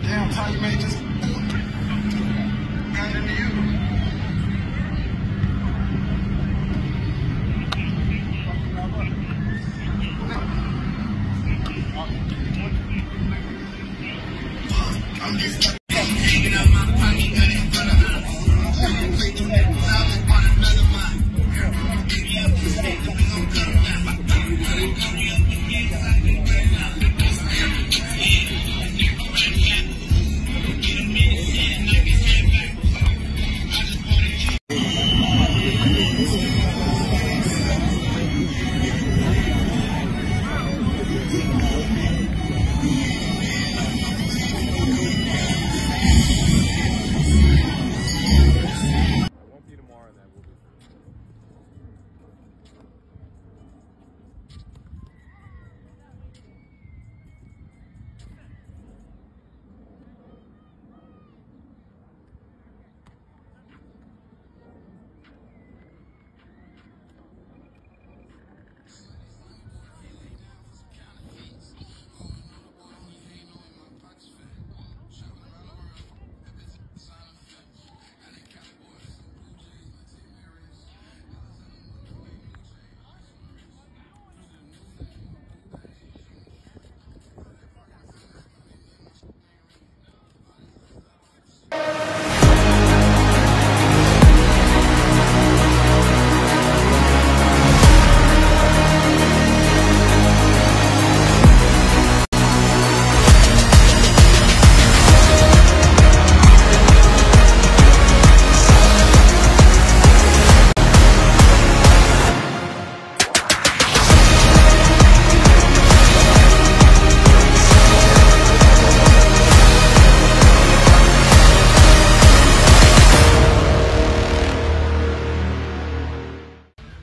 Damn, how you made this? Got into you. I'm just hanging out my pocket, got it in front of us.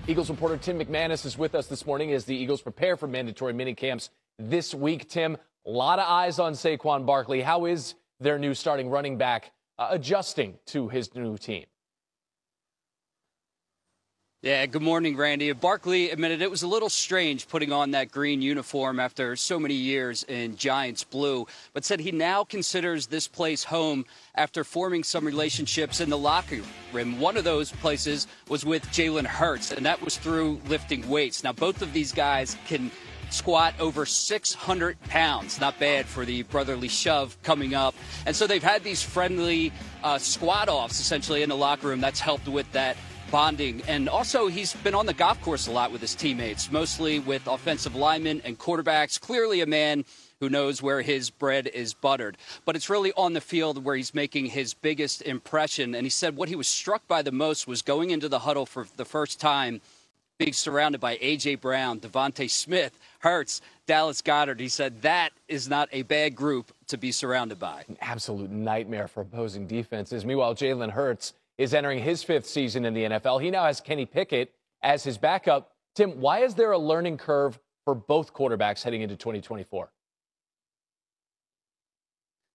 Eagles reporter Tim McManus is with us this morning as the Eagles prepare for mandatory minicamps this week. Tim, a lot of eyes on Saquon Barkley. How is their new starting running back adjusting to his new team? Yeah, good morning, Randy. Barkley admitted it was a little strange putting on that green uniform after so many years in Giants blue, but said he now considers this place home after forming some relationships in the locker room. One of those places was with Jalen Hurts, and that was through lifting weights. Now, both of these guys can squat over 600 pounds. Not bad for the brotherly shove coming up. And so they've had these friendly squat offs, essentially, in the locker room. That's helped with that bonding. And also, he's been on the golf course a lot with his teammates, mostly with offensive linemen and quarterbacks. Clearly a man who knows where his bread is buttered. But it's really on the field where he's making his biggest impression. And he said what he was struck by the most was going into the huddle for the first time, being surrounded by A.J. Brown, Devontae Smith, Hurts, Dallas Goedert. He said that is not a bad group to be surrounded by. An absolute nightmare for opposing defenses. Meanwhile, Jalen Hurts is entering his fifth season in the NFL. He now has Kenny Pickett as his backup. Tim, why is there a learning curve for both quarterbacks heading into 2024?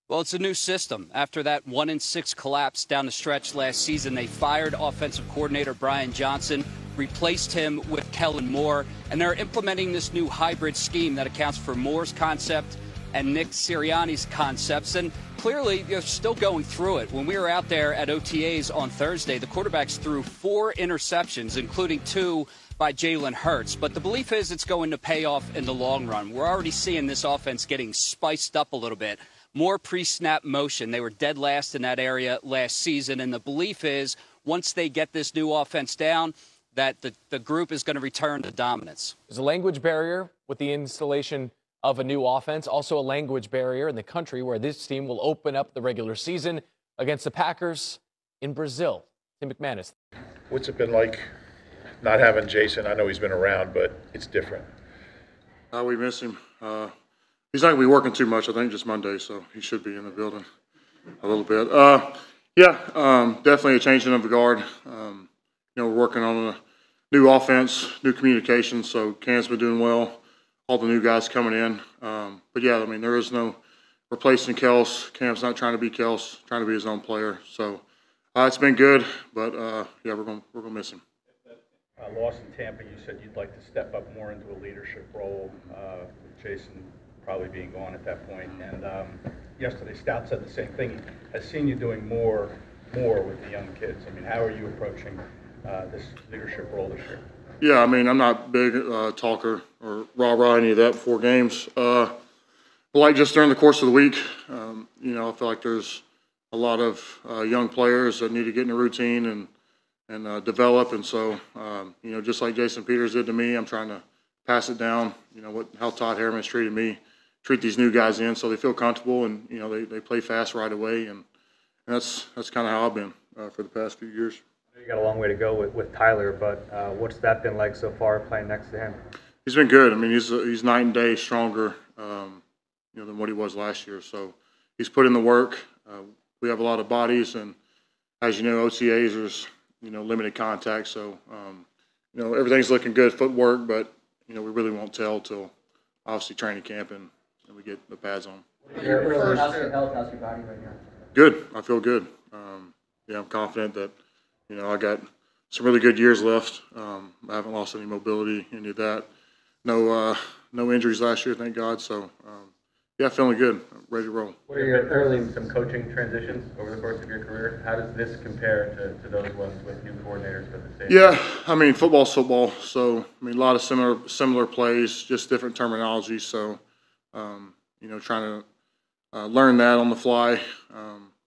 Well, it's a new system. After that 1-6 collapse down the stretch last season, they fired offensive coordinator Brian Johnson, replaced him with Kellen Moore, and they're implementing this new hybrid scheme that accounts for Moore's concept and Nick Sirianni's concepts. And clearly, you're still going through it. When we were out there at OTAs on Thursday, the quarterbacks threw 4 interceptions, including 2 by Jalen Hurts. But the belief is it's going to pay off in the long run. We're already seeing this offense getting spiced up a little bit. More pre-snap motion. They were dead last in that area last season. And the belief is once they get this new offense down, that the group is going to return to dominance. There's a language barrier with the installation of a new offense, also a language barrier in the country where this team will open up the regular season against the Packers in Brazil. Tim McManus. What's it been like not having Jason? I know he's been around, but it's different. We miss him. He's not going to be working too much, I think, just Monday, so he should be in the building a little bit. Definitely a changing of the guard. We're working on a new offense, new communication, so Cam's been doing well. All the new guys coming in. There is no replacing Kels. Cam's not trying to be Kels, trying to be his own player. So it's been good, but we're gonna miss him. Loss in Tampa, you said you'd like to step up more into a leadership role, with Jason probably being gone at that point. And yesterday, Stout said the same thing. Has seen you doing more with the young kids. I mean, how are you approaching this leadership role this year? Yeah, I mean, I'm not a big talker or rah-rah any of that before games. Like just during the course of the week, I feel like there's a lot of young players that need to get in a routine and develop. And so, just like Jason Peters did to me, I'm trying to pass it down, how Todd Harriman's treated me, treat these new guys in so they feel comfortable and, they play fast right away. And that's kind of how I've been for the past few years. You got a long way to go with Tyler, but what's that been like so far playing next to him? He's been good. I mean, he's night and day stronger, than what he was last year. So he's put in the work. We have a lot of bodies, and as you know, OTAs there's limited contact. So everything's looking good, footwork, but we really won't tell till obviously training camp and we get the pads on. How's your health? How's your body right now? Good. I feel good. I'm confident that. I got some really good years left. I haven't lost any mobility, any of that. No injuries last year, thank God. So, feeling good. Ready to roll. What are your early some coaching transitions over the course of your career? How does this compare to those ones with new coordinators for the state? Yeah, I mean, football's football. So, a lot of similar plays, just different terminology. So, trying to learn that on the fly.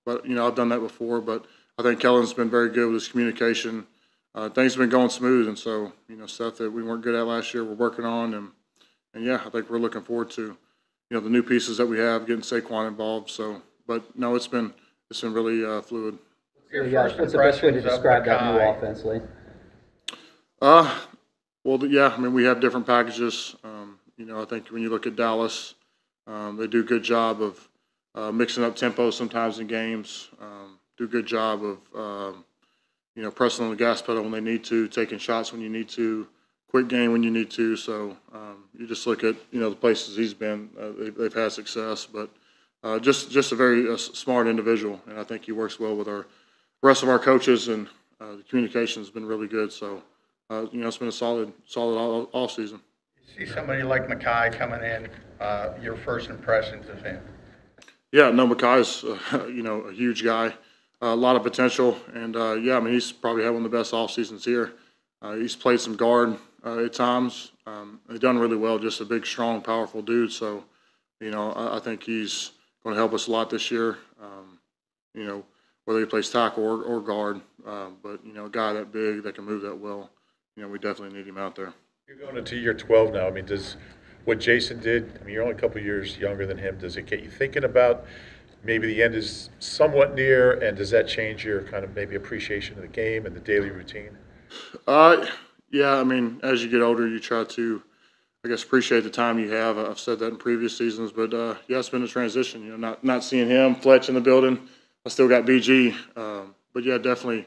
But I've done that before, but I think Kellen's been very good with his communication. Things have been going smooth, and so stuff that we weren't good at last year, we're working on, and I think we're looking forward to the new pieces that we have, getting Saquon involved. So, but no, it's been really fluid. What's the best way to describe that new offense, Lee? We have different packages. I think when you look at Dallas, they do a good job of mixing up tempo sometimes in games. Do a good job of, pressing on the gas pedal when they need to, taking shots when you need to, quick game when you need to. So you just look at, the places he's been, they've had success. But just a very smart individual, and I think he works well with the rest of our coaches, and the communication has been really good. So, it's been a solid off season. You see somebody like Mekhi coming in, your first impressions of him? Yeah, no, Mekhi's, a huge guy. A lot of potential, and he's probably had one of the best off seasons here. He's played some guard at times. He's done really well. Just a big, strong, powerful dude. So, I think he's going to help us a lot this year. Whether he plays tackle or guard, but a guy that big that can move that well, we definitely need him out there. You're going into year 12 now. I mean, does what Jason did? I mean, you're only a couple of years younger than him. Does it get you thinking about? Maybe the end is somewhat near, and does that change your kind of maybe appreciation of the game and the daily routine? As you get older, you try to, appreciate the time you have. I've said that in previous seasons, but it's been a transition. Not seeing him, Fletch in the building. I still got BG, but definitely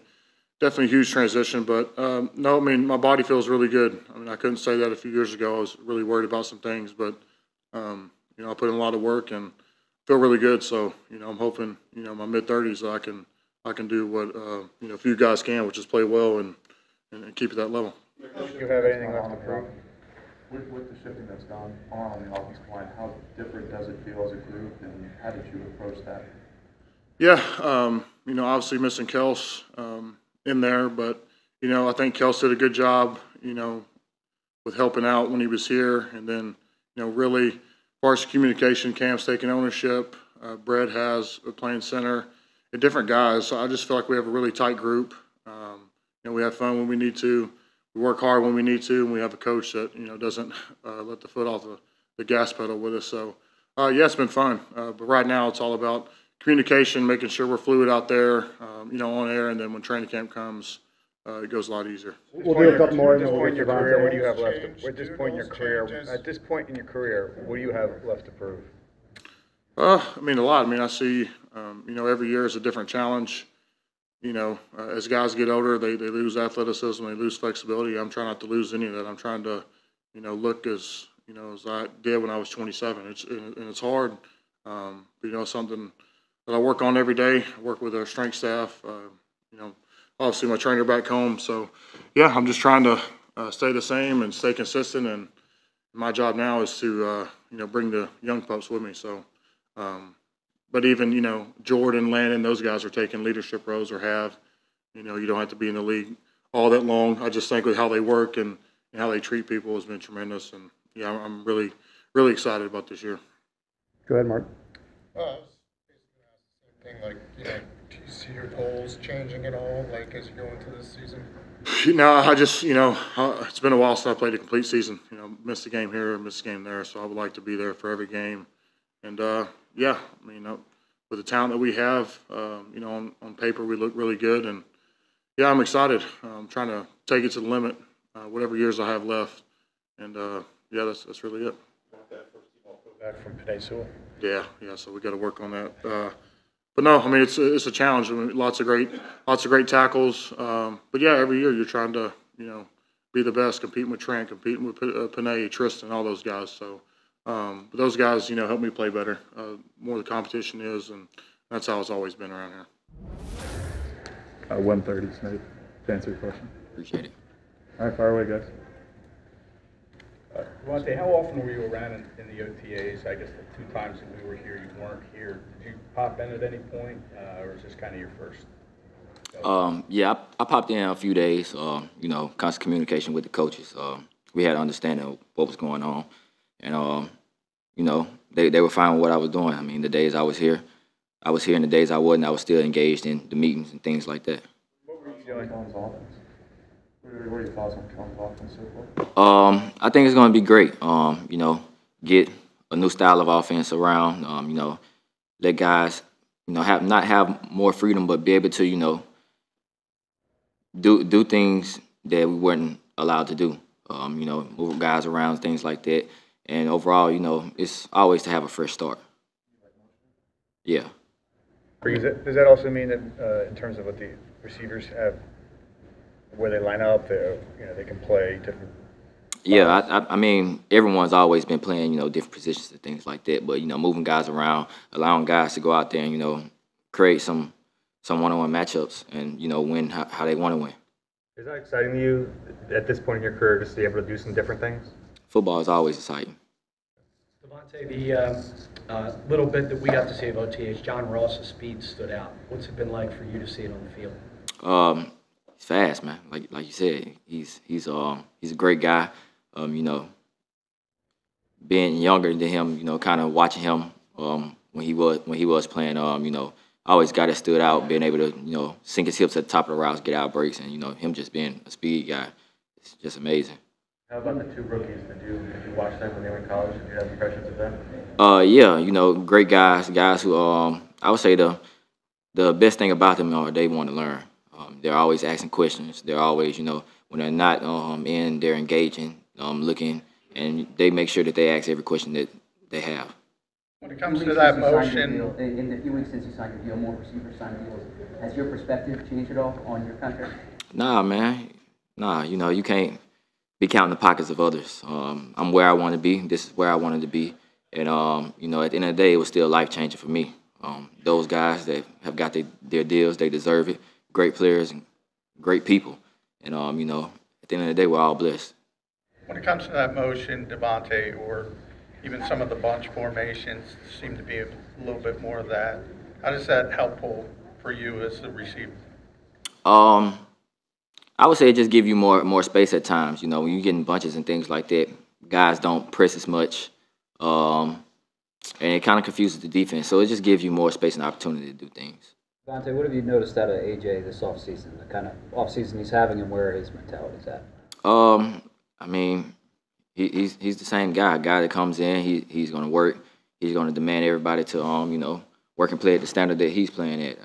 definitely a huge transition. But no, I mean, my body feels really good. I mean, I couldn't say that a few years ago. I was really worried about some things, but you know, I put in a lot of work and feel really good. So you know, I'm hoping, you know, my mid-30s I can do what you know, a few guys can, which is play well and keep at that level. Do you have anything left to prove? With the shifting that's gone on the offensive line, how different does it feel as a group, and how did you approach that? Yeah, you know, obviously missing Kels in there, but you know, I think Kels did a good job, you know, with helping out when he was here, and then you know, really, as far as communication, Cam's taking ownership. Brett has playing center, and different guys. So I just feel like we have a really tight group. You know, we have fun when we need to. We work hard when we need to, and we have a coach that, you know, doesn't let the foot off the gas pedal with us. So, yeah, it's been fun. But right now it's all about communication, making sure we're fluid out there, you know, on air, and then when training camp comes, it goes a lot easier. We'll do a couple more. At this point in your career, what do you have left? At this point in your career, what do you have left to prove? I mean, a lot. I mean, I see, you know, every year is a different challenge. You know, as guys get older, they lose athleticism, they lose flexibility. I'm trying not to lose any of that. I'm trying to, you know, look as, you know, as I did when I was 27. It's hard, but, you know, something that I work on every day. I work with our strength staff, you know, obviously my trainer back home. So, yeah, I'm just trying to stay the same and stay consistent. And my job now is to, you know, bring the young pups with me. So, but even, you know, Jordan, Landon, those guys are taking leadership roles or have. You know, you don't have to be in the league all that long. I just think with how they work and how they treat people has been tremendous. And, yeah, I'm really, really excited about this year. Go ahead, Mark. I was basically going to ask the same thing, like, you know, do you see your goals changing at all, like, as you go into this season? No, I just, you know, it's been a while since I played a complete season. You know, missed a game here, missed a game there, so I would like to be there for every game. And, yeah, I mean, with the talent that we have, you know, on paper we look really good. And, yeah, I'm excited. I'm trying to take it to the limit, whatever years I have left. And, yeah, that's really it. Back from Penei Sewell. Yeah, so we got to work on that. But no, I mean, it's a challenge. I mean, lots of great tackles. But yeah, every year you're trying to, you know, be the best, competing with Trent, competing with Penei, Tristan, all those guys. So, but those guys, you know, help me play better. More the competition is, and that's how it's always been around here. 1:30, Nate, to answer your question. Appreciate it. All right, fire away, guys. Devontae, how often were you around in the OTAs? I guess the 2 times that we were here, you weren't here. Did you pop in at any point, or is this kind of your first? Yeah, I popped in a few days. You know, constant communication with the coaches. We had an understanding of what was going on, and you know, they were fine with what I was doing. I mean, the days I was here, and the days I wasn't, I was still engaged in the meetings and things like that. What were you doing on his offense? What are your thoughts on Kellen's offense so far? I think it's going to be great. You know, get a new style of offense around. You know, let guys, you know, not have more freedom, but be able to, you know, do things that we weren't allowed to do. You know, move guys around, things like that. And overall, you know, it's always to have a fresh start. Yeah. Does that also mean that in terms of what the receivers have, where they line up, you know, they can play different? Yeah, I mean, everyone's always been playing, you know, different positions and things like that. But, you know, moving guys around, allowing guys to go out there and, you know, create some one-on-one matchups and, you know, win how they want to win. Is that exciting to you at this point in your career, just to be able to do some different things? Football is always exciting. Devontae, the little bit that we got to see of OTAs, John Ross's speed stood out. What's it been like for you to see it on the field? He's fast, man. Like you said, he's a great guy. You know, being younger than him, you know, kind of watching him when he was playing, you know, always got it stood out, being able to, you know, sink his hips at the top of the routes, get out breaks, and, you know, him just being a speed guy, it's just amazing. How about the 2 rookies? Did you watch them when they were in college? Did you have impressions of them? Yeah, you know, great guys who I would say the best thing about them are they want to learn. They're always asking questions. They're always, you know, when they're not in, they're engaging, looking, and they make sure that they ask every question that they have. When it comes to that motion, in the few weeks since you signed your deal, more receivers signed deals. Has your perspective changed at all on your contract? Nah, man. Nah, you know, you can't be counting the pockets of others. I'm where I want to be. This is where I wanted to be. And, you know, at the end of the day, it was still life-changing for me. Those guys that have got their deals, they deserve it. Great players and great people. And, you know, at the end of the day, we're all blessed. when it comes to that motion, Devontae, or even some of the bunch formations seem to be a little bit more of that. How does that helpful for you as the receiver? I would say it just give you more space at times. You know, when you get in bunches and things like that, guys don't press as much, and it kind of confuses the defense. So it just gives you more space and opportunity to do things. Devontae, what have you noticed out of AJ this offseason, the kind of offseason he's having and where his mentality's at? I mean, he's the same guy. A guy that comes in, he's going to work. He's going to demand everybody to, you know, work and play at the standard that he's playing at.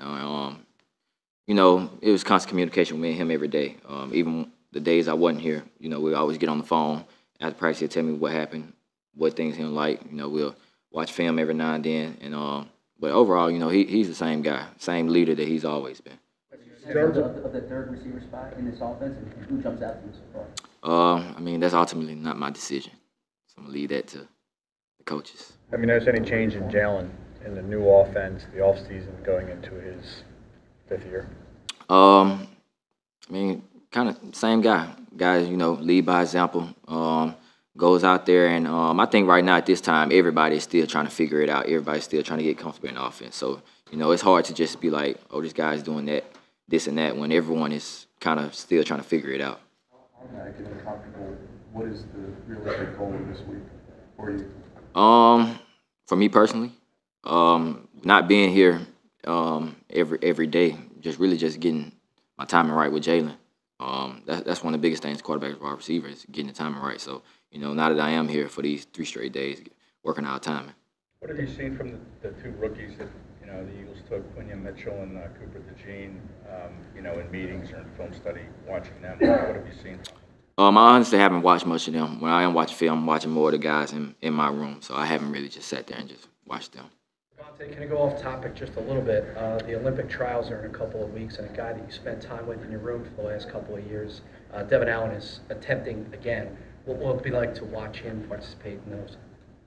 You know, it was constant communication with me and him every day. Even the days I wasn't here, you know, we always get on the phone after practice. He'll tell me what happened, what things he don't like. You know, we'll watch film every now and then. And but overall, you know, he's the same guy, same leader that he's always been. In terms of the third receiver spot in this offense, and who jumps out to you so far? I mean, that's ultimately not my decision. So I'm going to leave that to the coaches. Have you noticed any change in Jalen in the new offense, the offseason going into his fifth year? I mean, kind of same guy. Guys, you know, lead by example. Goes out there, and I think right now at this time, everybody's still trying to figure it out. Everybody's still trying to get comfortable in the offense. So, you know, it's hard to just be like, oh, this guy's doing that, this and that, when everyone is kind of still trying to figure it out. Getting comfortable, what is the realistic goal of this week for you? For me personally, not being here every day, just getting my timing right with Jalen. That's one of the biggest things quarterbacks for our receivers, getting the timing right. So, you know, now that I am here for these 3 straight days, working out timing. What have you seen from the two rookies that, you know, the Eagles took, Quinion Mitchell and Cooper DeJean, you know, in meetings or in film study, watching them? What have you seen from them? I honestly haven't watched much of them. When I am watching film, I'm watching more of the guys in my room. So I haven't really just sat there and just watched them. Devontae, can I go off topic just a little bit? The Olympic trials are in a couple of weeks, and a guy that you spent time with in your room for the last couple of years, Devin Allen, is attempting again. What will it be like to watch him participate in those?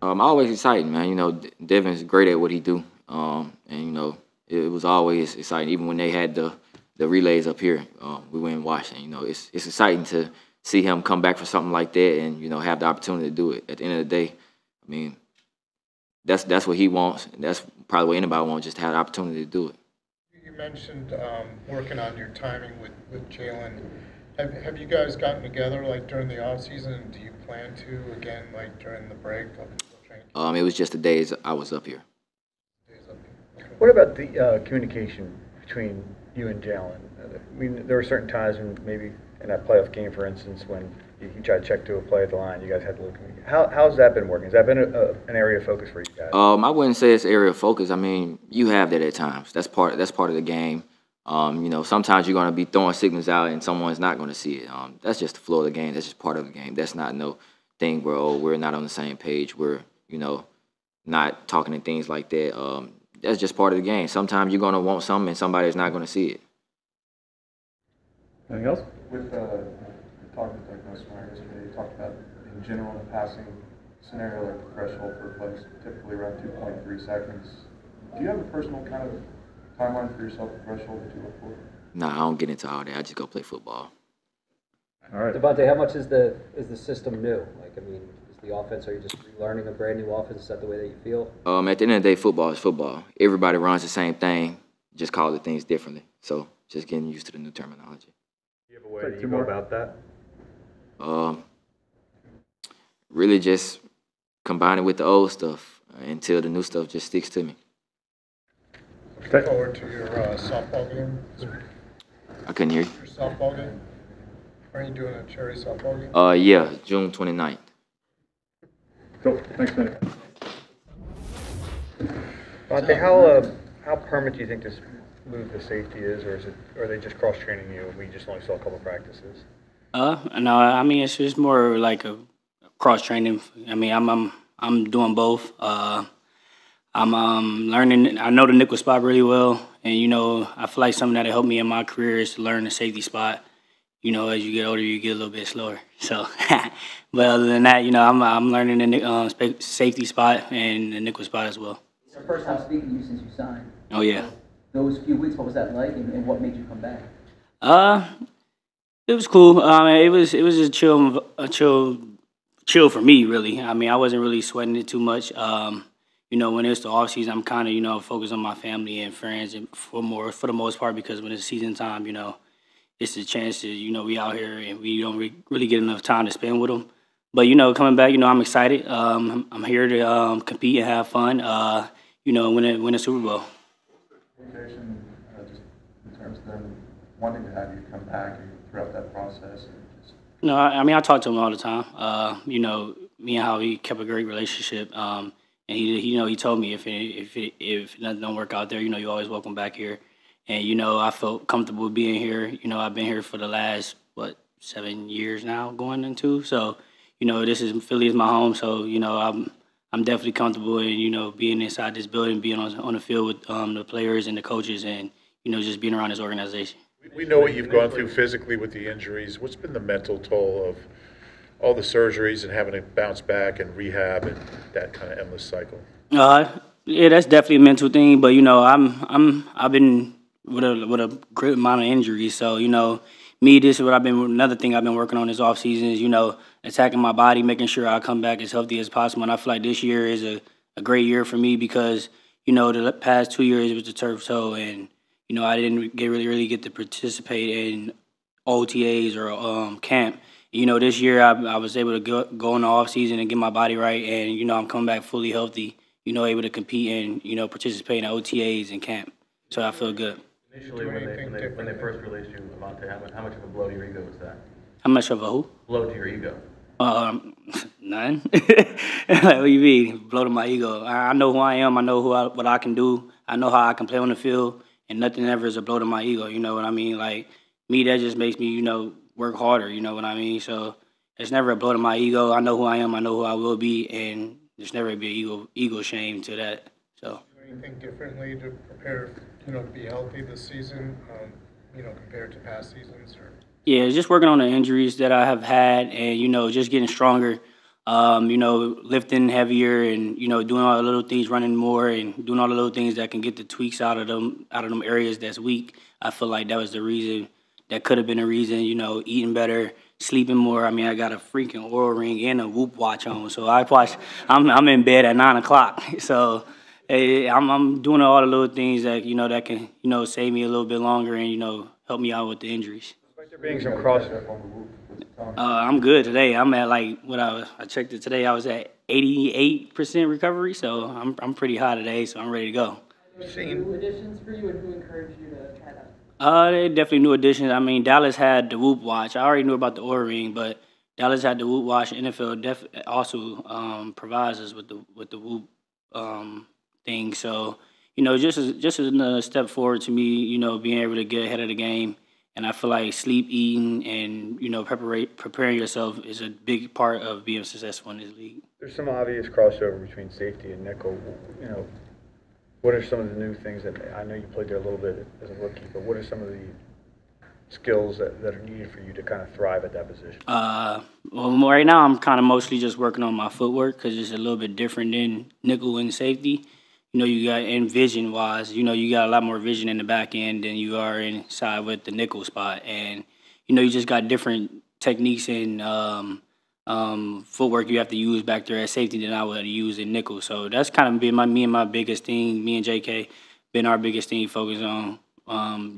Always exciting, man. You know, Devin's great at what he do, and you know, it was always exciting. Even when they had the relays up here, we went and watched, and you know, it's exciting to see him come back for something like that, and you know, have the opportunity to do it. At the end of the day, I mean, that's what he wants. And that's probably what anybody wants, just to have the opportunity to do it. You mentioned working on your timing with Jalen. Have you guys gotten together like during the offseason? Do you plan to again like during the break up until training? It was just the days I was up here. Okay. What about the communication between you and Jalen? I mean, there were certain times when maybe in that playoff game, for instance, when you tried to check to a play at the line, you guys had to look. How's that been working? Has that been an area of focus for you guys? I wouldn't say it's an area of focus. I mean, you have that at times. That's part of the game. You know, sometimes you're going to be throwing signals out and someone's not going to see it. That's just the flow of the game. That's just part of the game. That's not no thing where, oh, we're not on the same page. We're, you know, not talking and things like that. That's just part of the game. Sometimes you're going to want something and somebody's not going to see it. Anything else? With talking with Doug Nussmeier yesterday, he talked about in general in a passing scenario like the threshold for plays typically around 2.3 seconds. Do you have a personal kind of timeline for yourself, the threshold that you look for? Nah, I don't get into all that. I just go play football. All right. Devontae, how much is the system new? Like, I mean, is the offense, are you just relearning a brand new offense? Is that the way that you feel? At the end of the day, football is football. Everybody runs the same thing, just call it things differently. So just getting used to the new terminology. Do you have a way that you go about that? Really just combine it with the old stuff until the new stuff just sticks to me. Looking forward to your softball game this week. I couldn't hear you. Your softball game? Are you doing a charity softball game? Yeah, June 29th. Cool. Thanks, man. Devontae, how permanent do you think this move to safety is, or are they just cross training you and we just only saw a couple practices? No, I mean it's just more like a cross training. I mean I'm doing both. I'm learning. I know the nickel spot really well, and you know, I feel like something that'll help me in my career is to learn the safety spot. You know, as you get older, you get a little bit slower. So, but other than that, you know, I'm learning the safety spot and the nickel spot as well. It's the first time speaking to you since you signed. Oh yeah. Those few weeks, what was that like, and what made you come back? It was cool. It was a chill for me, really. I mean, I wasn't really sweating it too much. You know, when it's the off season, I'm kind of, you know, focused on my family and friends, and for the most part, because when it's season time, you know, it's a chance to, you know, we out here and we don't really get enough time to spend with them. But, you know, coming back, you know, I'm excited. I'm here to compete and have fun, you know, win a Super Bowl. Jason, just in terms of them wanting to have you come back throughout that process? No, I mean, I talk to him all the time. You know, me and Howie kept a great relationship. And he told me if nothing don't work out there, you know, you're always welcome back here. And, you know, I felt comfortable being here. You know, I've been here for the last, 7 years now going into. So, you know, Philly is my home. So, you know, I'm definitely comfortable in, you know, being inside this building, being on the field with the players and the coaches and, you know, just being around this organization. We know what you've gone through physically with the injuries. What's been the mental toll of all the surgeries and having to bounce back and rehab and that kind of endless cycle? Yeah, that's definitely a mental thing. But you know, I've been with a great amount of injuries. So you know, this is what another thing I've been working on this off season is, you know, attacking my body, making sure I come back as healthy as possible. And I feel like this year is a great year for me because, you know, the past 2 years it was the turf toe, and you know, I didn't really get to participate in OTAs or camp. You know, this year I was able to go in the off season and get my body right, and you know, I'm coming back fully healthy. You know, able to compete and, you know, participate in OTAs and camp. So I feel good. Initially, when they first released you, Avonte, how much of a blow to your ego was that? How much of a who? Blow to your ego. None. What do you mean? Blow to my ego. I know who I am. I know what I can do. I know how I can play on the field, and nothing ever is a blow to my ego. You know what I mean? Like me, that just makes me, you know, work harder. You know what I mean? So it's never a blow to my ego. I know who I am. I know who I will be, and there's never be an ego shame to that. So. Do anything differently to prepare, you know, to be healthy this season, you know, compared to past seasons? Or? Yeah, just working on the injuries that I have had, and you know, just getting stronger. You know, lifting heavier, and you know, doing all the little things, running more, and doing all the little things that can get the tweaks out of them areas that's weak. I feel like that was the reason. That could have been a reason. You know, eating better, sleeping more. I mean, I got a freaking Oura Ring and a Whoop watch on, so I'm in bed at 9 o'clock. So hey, I'm doing all the little things that, you know, that can, you know, save me a little bit longer and, you know, help me out with the injuries. Like there being some cross. I'm good today. I'm at like I checked it today. I was at 88% recovery, so I'm pretty high today. So I'm ready to go. New additions for you, and who encouraged you to try that? They definitely new additions. I mean, Dallas had the Whoop watch. I already knew about the Oura Ring, but Dallas had the Whoop watch. NFL also provides us with the Whoop thing. So, you know, just another step forward to me. You know, being able to get ahead of the game. And I feel like sleep, eating, and, you know, preparing yourself is a big part of being successful in this league. There's some obvious crossover between safety and nickel. You know, what are some of the new things that, I know you played there a little bit as a rookie, but what are some of the skills that are needed for you to kind of thrive at that position? Well, right now I'm kind of mostly just working on my footwork because it's a little bit different than nickel and safety. You know, you got, and vision-wise, you know, you got a lot more vision in the back end than you are inside with the nickel spot. And, you know, you just got different techniques and footwork you have to use back there at safety than I would use in nickel. So that's kind of been me and my biggest thing, me and JK, been our biggest thing focused on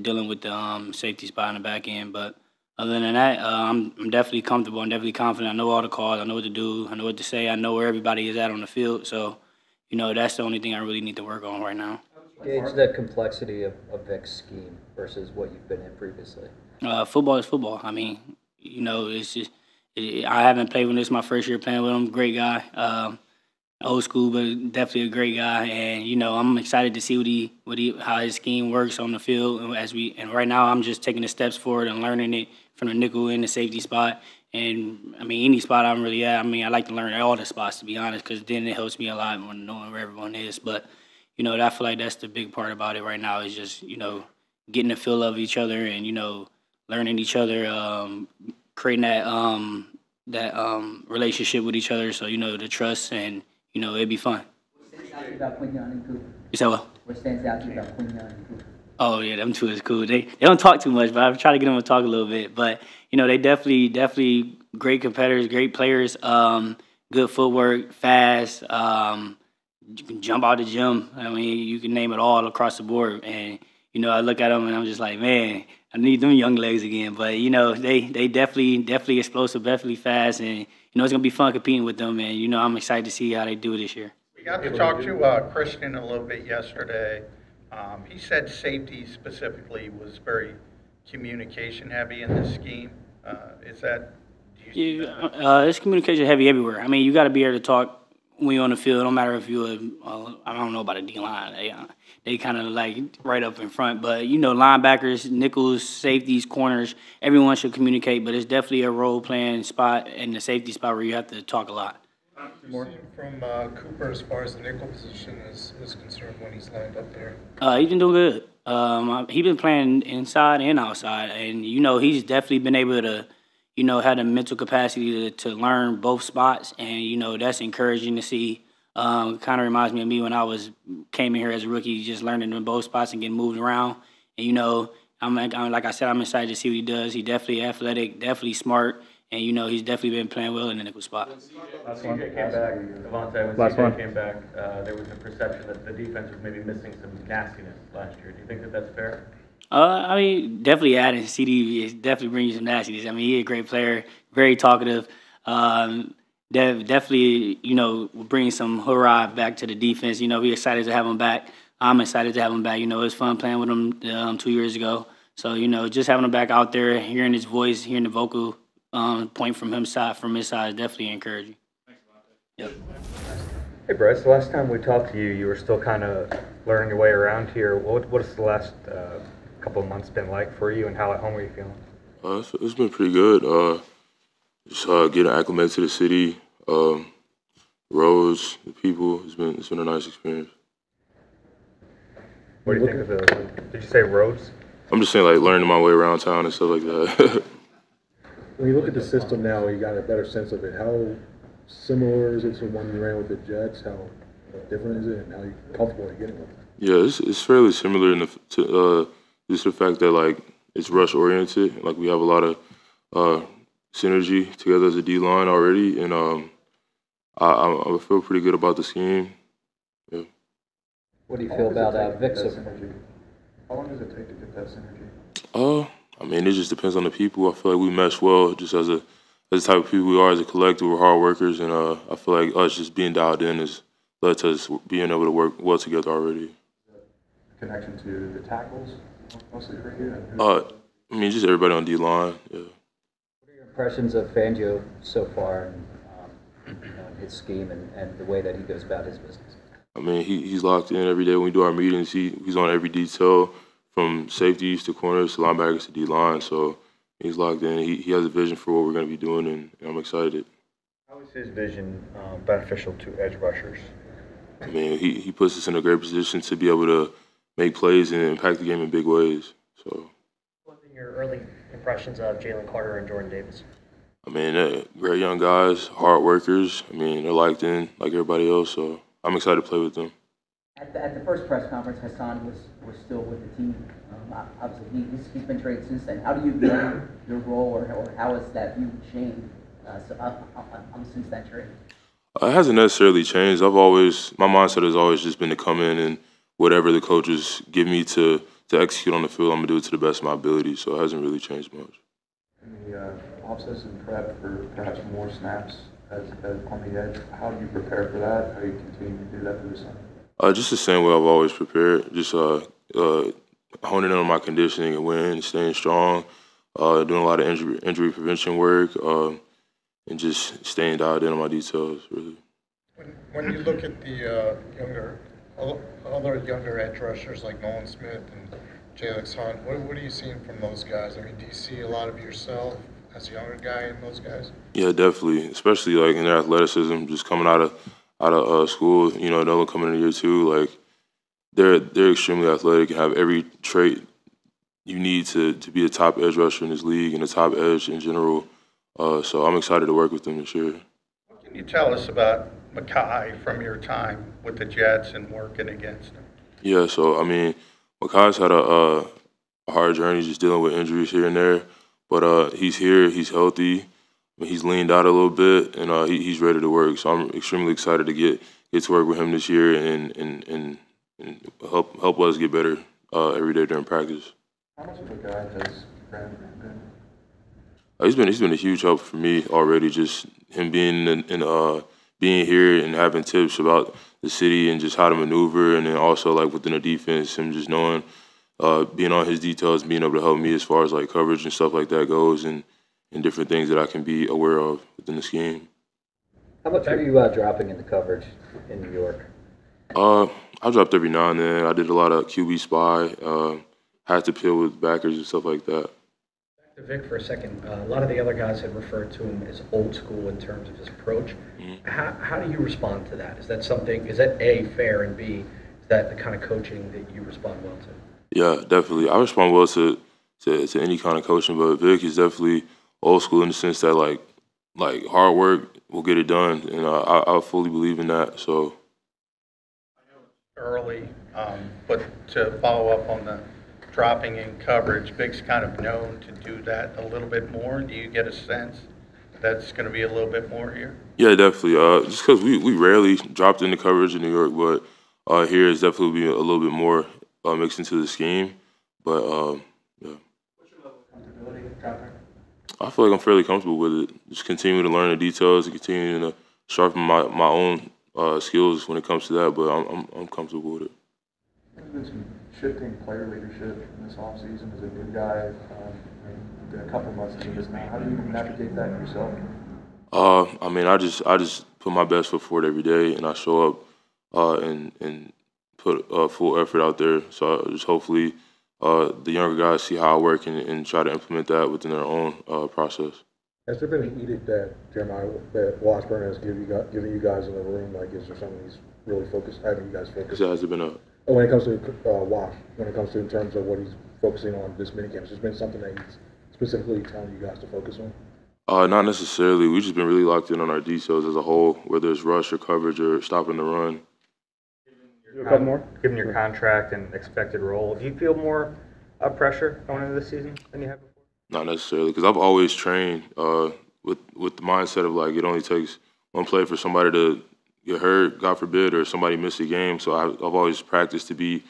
dealing with the safety spot in the back end. But other than that, I'm definitely comfortable. I'm definitely confident. I know all the calls. I know what to do. I know what to say. I know where everybody is at on the field. So, you know, that's the only thing I really need to work on right now. Gauge the complexity of Vic's scheme versus what you've been in previously. Football is football. I mean, you know, it's just I haven't played with him. This is my first year playing with him. Great guy, old school, but definitely a great guy. And you know, I'm excited to see how his scheme works on the field. And right now, I'm just taking the steps forward and learning it from the nickel and the safety spot. And I mean, any spot I'm really at. I mean, I like to learn all the spots, to be honest, because then it helps me a lot when knowing where everyone is. But you know, I feel like that's the big part about it right now is just, you know, getting the feel of each other and, you know, learning each other, creating that relationship with each other. So, you know, the trust and, you know, it'd be fun. What stands out to you about Quinyon and Cooper? You said what? What stands out to you about Quinyon and Cooper? Oh yeah, them two is cool. They don't talk too much, but I try to get them to talk a little bit. But you know, they definitely great competitors, great players. Good footwork, fast. You can jump out the gym. I mean, you can name it all across the board. And you know, I look at them and I'm just like, man, I need them young legs again. But you know, they definitely explosive, definitely fast, and you know, it's gonna be fun competing with them. And you know, I'm excited to see how they do this year. We got to talk to Christian a little bit yesterday. He said safety specifically was very communication heavy in this scheme. Is that? It's communication heavy everywhere. I mean, you got to be able to talk when you're on the field. No matter if you're, I don't know about a D line. They kind of like right up in front. But you know, linebackers, nickels, safeties, corners, everyone should communicate. But it's definitely a role playing spot in the safety spot where you have to talk a lot. From Cooper as far as the nickel position is concerned when he's lined up there? He's been doing good. He's been playing inside and outside, and you know he's definitely been able to, you know, have the mental capacity to learn both spots, and you know that's encouraging to see. Kind of reminds me of me when I came in here as a rookie, just learning in both spots and getting moved around. And you know, I'm like I said, I'm excited to see what he does. He's definitely athletic, definitely smart. And, you know, he's definitely been playing well in the nickel spot. CJ came back, Devontae, when CJ came back, there was a perception that the defense was maybe missing some nastiness last year. Do you think that that's fair? I mean, definitely adding CD is definitely bringing some nastiness. I mean, he's a great player, very talkative. Definitely, you know, bringing some hurrah back to the defense. You know, we're excited to have him back. I'm excited to have him back. You know, it was fun playing with him 2 years ago. So, you know, just having him back out there, hearing his voice, hearing the vocal point from his side is definitely encouraging. Yep. Hey Bryce, the last time we talked to you, you were still kind of learning your way around here. What has the last couple of months been like for you, and how at home are you feeling? It's been pretty good. Just getting acclimated to the city, roads, the people. It's been a nice experience. What do you think of the? Did you say roads? I'm just saying, like, learning my way around town and stuff like that. When you look at the system now, you got a better sense of it. How similar is it to the one you ran with the Jets? How different is it, and how comfortable are you getting with it? Yeah, it's fairly similar to just the fact that, like, it's rush oriented. Like, we have a lot of synergy together as a D line already, and I feel pretty good about the scheme. Yeah. What do you feel about Vic's? How long does it take to get that synergy? I mean, it just depends on the people. I feel like we mesh well just as the type of people we are as a collective. We're hard workers, and I feel like us just being dialed in has led to us being able to work well together already. Connection to the tackles, mostly for you? I mean, just everybody on D-line, yeah. What are your impressions of Fangio so far, and you know, his scheme and the way that he goes about his business? I mean, he's locked in every day when we do our meetings. He's on every detail, from safeties to corners to linebackers to D-line. So he's locked in. He has a vision for what we're going to be doing, and I'm excited. How is his vision beneficial to edge rushers? I mean, he puts us in a great position to be able to make plays and impact the game in big ways. So. What are your early impressions of Jalen Carter and Jordan Davis? I mean, great young guys, hard workers. I mean, they're locked in like everybody else, so I'm excited to play with them. At the first press conference, Hassan was still with the team. Obviously, he's been traded since then. How do you view your role, or how has that view changed since that trade? It hasn't necessarily changed. My mindset has always just been to come in and whatever the coaches give me to execute on the field, I'm going to do it to the best of my ability. So it hasn't really changed much. In the off-season prep for perhaps more snaps as on the edge, how do you prepare for that? How do you continue to do that through the summer? Just the same way I've always prepared. Just honing in on my conditioning and winning, staying strong, doing a lot of injury prevention work, and just staying dialed in on my details, really. When you look at the other younger edge rushers like Nolan Smith and Jalen Hunt, what are you seeing from those guys? I mean, do you see a lot of yourself as a younger guy in those guys? Yeah, definitely, especially like in their athleticism, just coming out of school, you know, Nolan coming in year two, like they're extremely athletic and have every trait you need to be a top edge rusher in this league and a top edge in general. So I'm excited to work with them this year. What can you tell us about Mekhi from your time with the Jets and working against him? Yeah, so I mean, Mekhi's had a hard journey just dealing with injuries here and there, but he's here, he's healthy, he's leaned out a little bit, and he's ready to work. So I'm extremely excited to get to work with him this year and help us get better every day during practice. How much of a guy has Brandon been? He's been a huge help for me already. Just him being being here and having tips about the city and just how to maneuver, and then also like within the defense, him just knowing, being on his details, being able to help me as far as like coverage and stuff like that goes, and different things that I can be aware of within the scheme. How much are you dropping in the coverage in New York? I dropped every now and then. I did a lot of QB spy, had to peel with backers and stuff like that. Back to Vic for a second. A lot of the other guys had referred to him as old school in terms of his approach. Mm-hmm. How do you respond to that? Is that A, fair, and B, is that the kind of coaching that you respond well to? Yeah, definitely. I respond well to any kind of coaching, but Vic is definitely old school in the sense that like hard work will get it done, and I fully believe in that. So early, but to follow up on the dropping in coverage, Vic's kind of known to do that a little bit more. Do you get a sense that's going to be a little bit more here? Yeah, definitely. Just because we rarely dropped into coverage in New York, but here is definitely a little bit more mixed into the scheme. But yeah. What's your level of comfortability dropping? I feel like I'm fairly comfortable with it. Just continuing to learn the details and continuing to sharpen my own skills when it comes to that. But I'm comfortable with it. There's been some shifting player leadership in this offseason as a new guy. Been a couple months into this now. How do you navigate that yourself? I mean, I just put my best foot forward every day, and I show up and put full effort out there. So just hopefully the younger guys see how I work and try to implement that within their own process. Has there been an edict that that Washburn has given you guys in the room? Like, is there something he's really having you guys focus? Has there been a? When it comes to Wash, when it comes to in terms of what he's focusing on this minicamp, has there been something that he's specifically telling you guys to focus on? Not necessarily. We've just been really locked in on our details as a whole, whether it's rush or coverage or stopping the run. A couple more. Given your contract and expected role, do you feel more pressure going into this season than you have before? Not necessarily, because I've always trained with the mindset of like it only takes one play for somebody to get hurt, God forbid, or somebody miss a game. So I've always practiced to be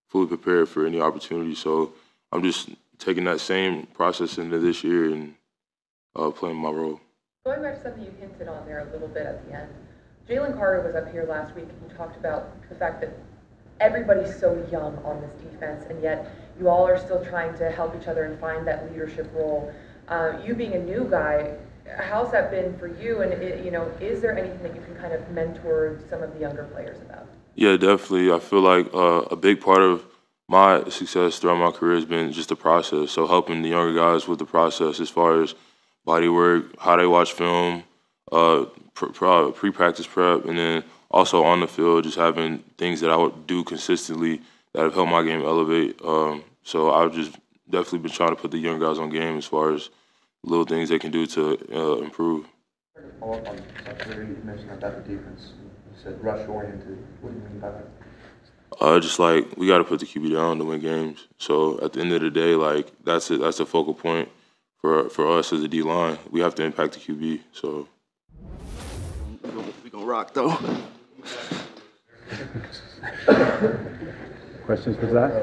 fully prepared for any opportunity. So I'm just taking that same process into this year and playing my role. Going back to something you hinted on there a little bit at the end, Jalen Carter was up here last week and he talked about the fact that everybody's so young on this defense, and yet you all are still trying to help each other and find that leadership role. You being a new guy, how's that been for you? And is there anything that you can kind of mentor some of the younger players about? Yeah, definitely. I feel like a big part of my success throughout my career has been just the process. So helping the younger guys with the process as far as body work, how they watch film, pre-practice prep, and then also on the field, just having things that I would do consistently that have helped my game elevate. So I've just definitely been trying to put the young guys on game as far as little things they can do to improve. Follow up on something you mentioned about the defense. You said rush-oriented. What do you mean by that? Just like we got to put the QB down to win games. So at the end of the day, like that's a focal point for us as a D line. We have to impact the QB. So we gonna rock though. Questions for Zach?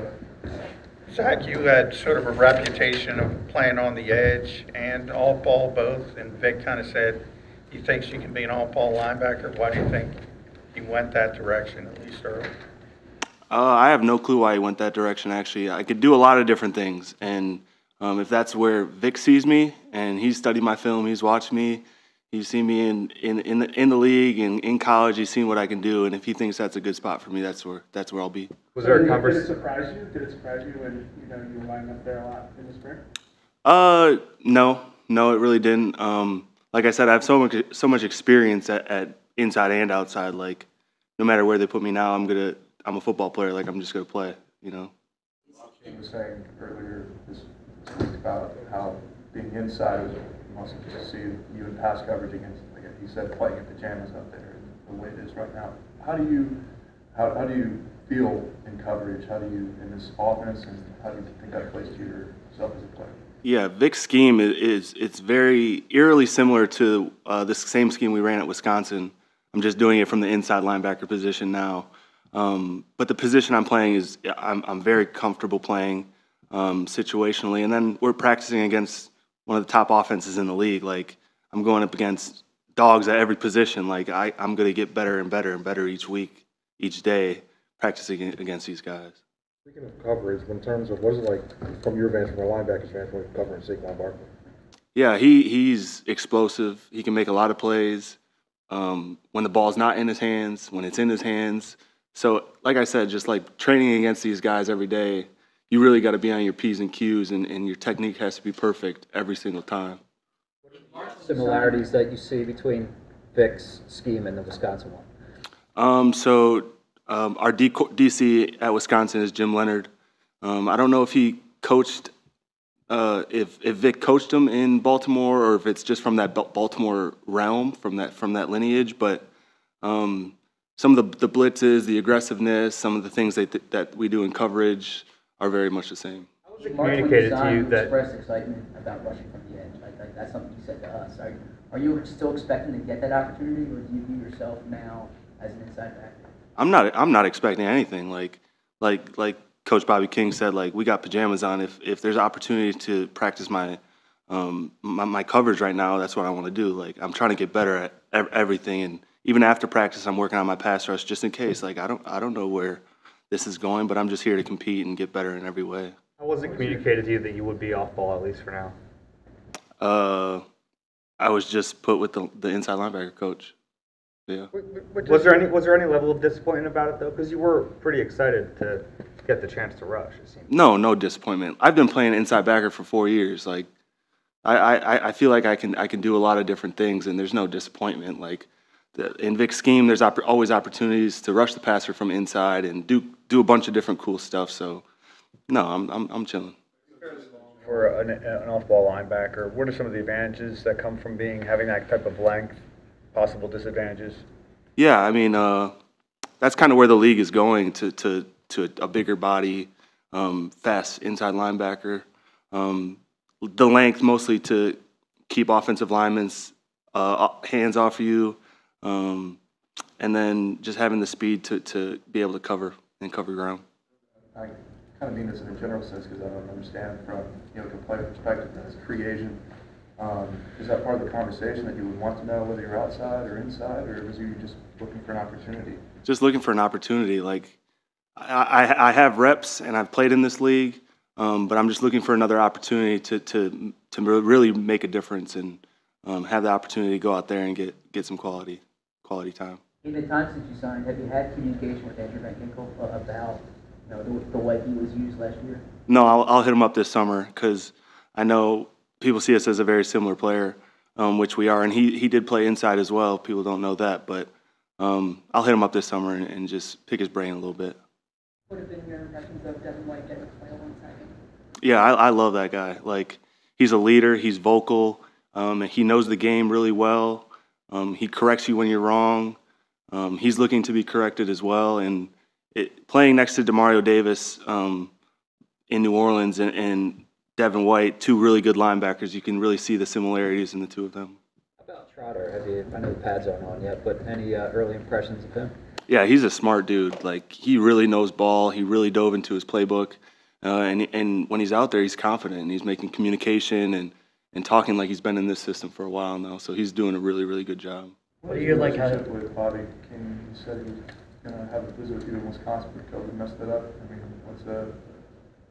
Zach, you had sort of a reputation of playing on the edge and all-ball both, and Vic kind of said he thinks you can be an all-ball linebacker. Why do you think he went that direction, at least early? I have no clue why he went that direction, actually. I could do a lot of different things, and if that's where Vic sees me and he's studied my film, he's watched me, he's seen me in the league and in college, he's seen what I can do, and if he thinks that's a good spot for me, that's where I'll be. Was there a conversation? Did it surprise you? Did it surprise you when you were lining up there a lot in the spring? No, it really didn't. Like I said, I have so much experience at inside and outside. Like no matter where they put me now, I'm gonna I'm a football player. Like, I'm just going to play, you know. He was saying earlier this week about how being inside was must see you in pass coverage against, like he said, playing in pajamas out there, the way it is right now. How do you feel in coverage? How do you in this offense, and how do you think that plays to yourself as a player? Yeah, Vic's scheme it's very eerily similar to this same scheme we ran at Wisconsin. I'm just doing it from the inside linebacker position now. But the position I'm playing is I'm very comfortable playing situationally, and then we're practicing against one of the top offenses in the league. Like, I'm going up against dogs at every position. Like, I'm going to get better and better and better each week, each day, practicing against these guys. Speaking of coverage, in terms of what is it like from your vantage, from a linebacker's vantage, covering Saquon Barkley? Yeah, he's explosive. He can make a lot of plays when the ball's not in his hands, when it's in his hands. So, like I said, just like training against these guys every day, you really got to be on your P's and Q's, and your technique has to be perfect every single time. Similarities that you see between Vic's scheme and the Wisconsin one? Our DC at Wisconsin is Jim Leonard. I don't know if he coached, if Vic coached him in Baltimore, or if it's just from that Baltimore realm, from that lineage. But some of the blitzes, the aggressiveness, some of the things that we do in coverage are very much the same. How was it communicated to you that express excitement about rushing from the edge? Like that's something you said to us. Are you still expecting to get that opportunity, or do you view yourself now as an inside backer? I'm not expecting anything. Like Coach Bobby King said, like, we got pajamas on. If there's opportunity to practice my coverage right now, that's what I want to do. Like, I'm trying to get better at everything, and even after practice, I'm working on my pass rush just in case. Like, I don't know where this is going, but I'm just here to compete and get better in every way. How was it communicated to you that you would be off ball, at least for now? I was just put with the inside linebacker coach. Yeah. Was there any level of disappointment about it though? Because you were pretty excited to get the chance to rush. It seems. No disappointment. I've been playing inside backer for 4 years. Like, I feel like I can do a lot of different things, and there's no disappointment. Like, in Vic's scheme, there's always opportunities to rush the passer from inside and do a bunch of different cool stuff. So, no, I'm chilling. For an off-ball linebacker, what are some of the advantages that come from having that type of length? Possible disadvantages? Yeah, I mean, that's kind of where the league is going, to a bigger body, fast inside linebacker. The length mostly to keep offensive linemen's hands off you, and then just having the speed to be able to cover ground. I kind of mean this in a general sense because I don't understand from a player perspective as a free agent. Is that part of the conversation that you would want to know whether you're outside or inside, or was you just looking for an opportunity? Just looking for an opportunity. Like, I have reps and I've played in this league, but I'm just looking for another opportunity to really make a difference and have the opportunity to go out there and get some quality time. In the time since you signed, have you had communication with Andrew Van Ginkel about the way he was used last year? No, I'll hit him up this summer because I know people see us as a very similar player, which we are, and he did play inside as well. People don't know that, but I'll hit him up this summer and just pick his brain a little bit. What have been your impressions of Devin White getting to play alongside him? Yeah, I love that guy. Like, he's a leader. He's vocal. And he knows the game really well. He corrects you when you're wrong. He's looking to be corrected as well. And playing next to Demario Davis in New Orleans and Devin White, two really good linebackers, you can really see the similarities in the two of them. How about Trotter? I know the pads aren't on yet, but any early impressions of him? Yeah, he's a smart dude. Like, he really knows ball. He really dove into his playbook. And when he's out there, he's confident. And he's making communication and talking like he's been in this system for a while now. So he's doing a really, really good job. What do you like with Bobby King? You said he was going to have a visit with you in Wisconsin, but COVID messed that up. I mean,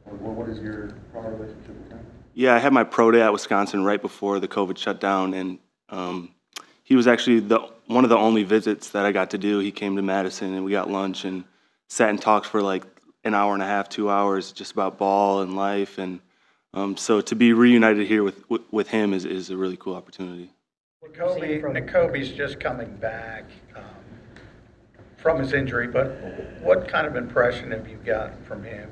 what is your prior relationship with him? Yeah, I had my pro day at Wisconsin right before the COVID shutdown, and he was actually one of the only visits that I got to do. He came to Madison, and we got lunch and sat and talked for like an hour and a half, 2 hours, just about ball and life. And so to be reunited here with him is a really cool opportunity. Nakobe's just coming back from his injury, but what kind of impression have you gotten from him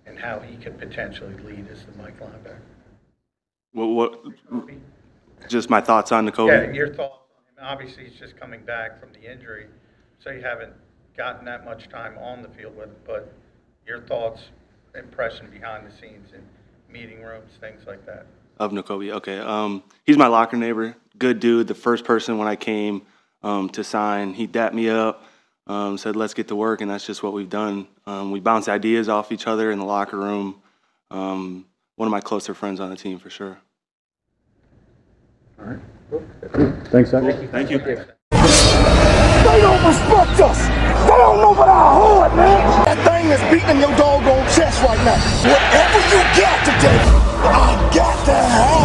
and how he could potentially lead as the Mike linebacker? What just my thoughts on Nakobe? Yeah, your thoughts on him. Obviously, he's just coming back from the injury, so you haven't gotten that much time on the field with him, but your thoughts, impression behind the scenes in meeting rooms, things like that. Of Nakobe, okay. He's my locker neighbor, good dude. The first person when I came to sign, he dapped me up, said let's get to work, and that's just what we've done. We bounce ideas off each other in the locker room. One of my closer friends on the team for sure. All right. Thanks, Zach. Thank you. They don't respect us. They don't know about our heart, man. That thing is beating your doggone chest right now. Whatever you got today, I got to have.